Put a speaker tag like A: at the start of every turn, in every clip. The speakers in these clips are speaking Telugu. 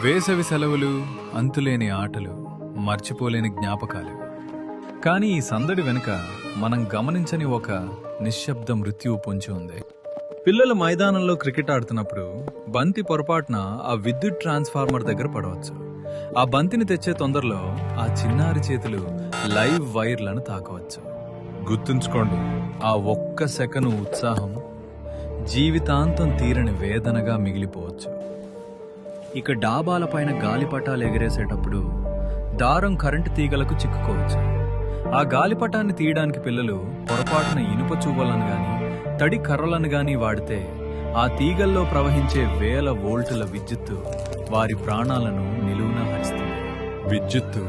A: వేసవి సెలవులు, అంతులేని ఆటలు, మర్చిపోలేని జ్ఞాపకాలు. కానీ ఈ సందడి వెనుక మనం గమనించని ఒక నిశ్శబ్ద మృత్యువు పొంచి ఉంది. పిల్లలు మైదానంలో క్రికెట్ ఆడుతున్నప్పుడు బంతి పొరపాటున ఆ విద్యుత్ ట్రాన్స్ఫార్మర్ దగ్గర పడవచ్చు. ఆ బంతిని తెచ్చే తొందరలో ఆ చిన్నారి చేతులు లైవ్ వైర్లను తాకవచ్చు. గుర్తుంచుకోండి, ఆ ఒక్క సెకను ఉత్సాహం జీవితాంతం తీరని వేదనగా మిగిలిపోవచ్చు. ఇక డాబాలపైన గాలిపటాలు ఎగిరేసేటప్పుడు దారం కరెంటు తీగలకు చిక్కుకోవచ్చు. ఆ గాలిపటాన్ని తీయడానికి పిల్లలు పొరపాటున ఇనుప చువ్వలను గాని తడి కర్రలను గాని వాడితే ఆ తీగల్లో ప్రవహించే వేల వోల్టుల విద్యుత్తు వారి ప్రాణాలను నిలువునా హరిస్తుంది. విద్యుత్తు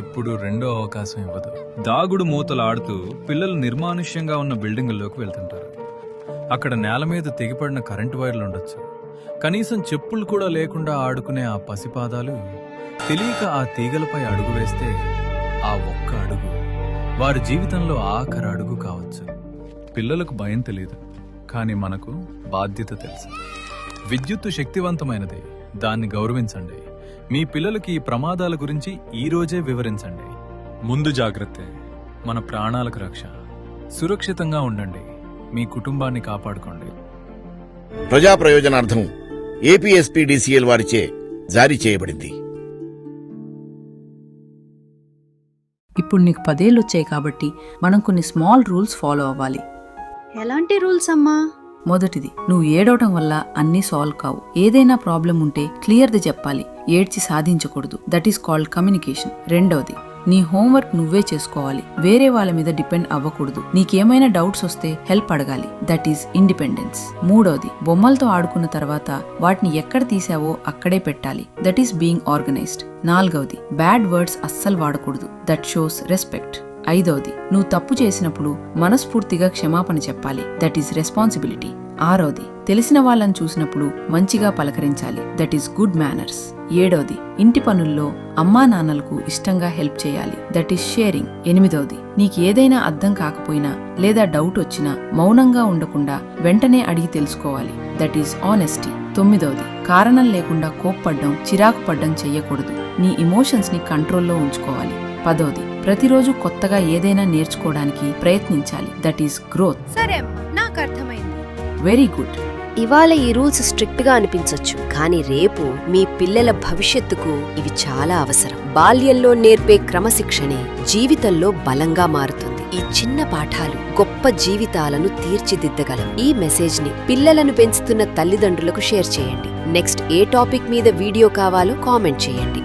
A: ఎప్పుడు రెండో అవకాశం ఇవ్వదు. దాగుడు మూతలు ఆడుతూ పిల్లలు నిర్మానుష్యంగా ఉన్న బిల్డింగుల్లోకి వెళ్తుంటారు. అక్కడ నేల మీద తెగిపడిన కరెంటు వైర్లు ఉండొచ్చు. కనీసం చెప్పులు కూడా లేకుండా ఆడుకునే ఆ పసిపాదాలు తెలియక ఆ తీగలపై అడుగు వేస్తే ఆ ఒక్క అడుగు వారి జీవితంలో ఆఖరి అడుగు కావచ్చు. పిల్లలకు భయం తెలియదు, కానీ మనకు బాధ్యత తెలుసు. విద్యుత్తు శక్తివంతమైనది, దాన్ని గౌరవించండి. మీ పిల్లలకి ఈ ప్రమాదాల గురించి ఈ రోజే వివరించండి. ముందు జాగ్రత్తే మన ప్రాణాలకు రక్ష. సురక్షితంగా ఉండండి, మీ కుటుంబాన్ని కాపాడుకోండి.
B: ప్రజా ప్రయోజనార్థం ఏపీఎస్పీడీసీఎల్ వారిచే జారీ చేయబడింది.
C: ఇప్పుడు నీకు 10 ఏళ్ళు వచ్చాయి కాబట్టి మనం కొన్ని స్మాల్ రూల్స్ ఫాలో అవ్వాలి.
D: ఎలాంటి రూల్స్ అమ్మా?
C: మొదటిది, నువ్వు ఏడవటం వల్ల అన్నీ సాల్వ్ కావు. ఏదైనా ప్రాబ్లం ఉంటే క్లియర్ది చెప్పాలి, ఏడ్చి సాధించకూడదు. That is called communication. రెండవది, నీ హోంవర్క్ నువ్వే చేసుకోవాలి, వేరే వాళ్ళ మీద డిపెండ్ అవ్వకూడదు. నీకేమైనా డౌట్స్ వస్తే హెల్ప్ అడగాలి. That is independence. మూడవది, బొమ్మలతో ఆడుకున్న తర్వాత వాటిని ఎక్కడ తీసావో అక్కడే పెట్టాలి. That is being organised. నాలుగవది, బ్యాడ్ వర్డ్స్ అస్సలు వాడకూడదు. That shows respect. ఐదవది, నువ్వు తప్పు చేసినప్పుడు మనస్ఫూర్తిగా క్షమాపణ చెప్పాలి. That is responsibility. ఆరవది, తెలిసిన వాళ్ళని చూసినప్పుడు మంచిగా పలకరించాలి. That is good manners. ఏడవది, ఇంటి పనుల్లో అమ్మా నాన్నలకు ఇష్టంగా హెల్ప్ చేయాలి. That is sharing. ఎనిమిదవది, నీకు ఏదైనా అర్థం కాకపోయినా లేదా డౌట్ వచ్చినా మౌనంగా ఉండకుండా వెంటనే అడిగి తెలుసుకోవాలి. That is honesty. తొమ్మిదవది, కారణం లేకుండా కోప్పడ్డం, చిరాకు పడ్డం చెయ్యకూడదు. నీ ఇమోషన్స్ ని కంట్రోల్లో ఉంచుకోవాలి. పదవది, ప్రతిరోజు కొత్తగా ఏదైనా నేర్చుకోవడానికి ప్రయత్నించాలి. That is growth.
D: సరే నాకు అర్థమైంది.
C: Very good.
E: ఇవాళ ఈ రూల్స్ స్ట్రిక్ట్ గా అనిపించొచ్చు, కానీ రేపు మీ పిల్లల భవిష్యత్తుకు ఇవి చాలా అవసరం. బాల్యంలో నేర్పే క్రమశిక్షణే జీవితంలో బలంగా మారుతుంది. ఈ చిన్న పాఠాలు గొప్ప జీవితాలను తీర్చిదిద్దగలవు. ఈ మెసేజ్ ని పిల్లలను పెంచుతున్న తల్లిదండ్రులకు షేర్ చేయండి. నెక్స్ట్ ఏ టాపిక్ మీద వీడియో కావాలో కామెంట్ చేయండి.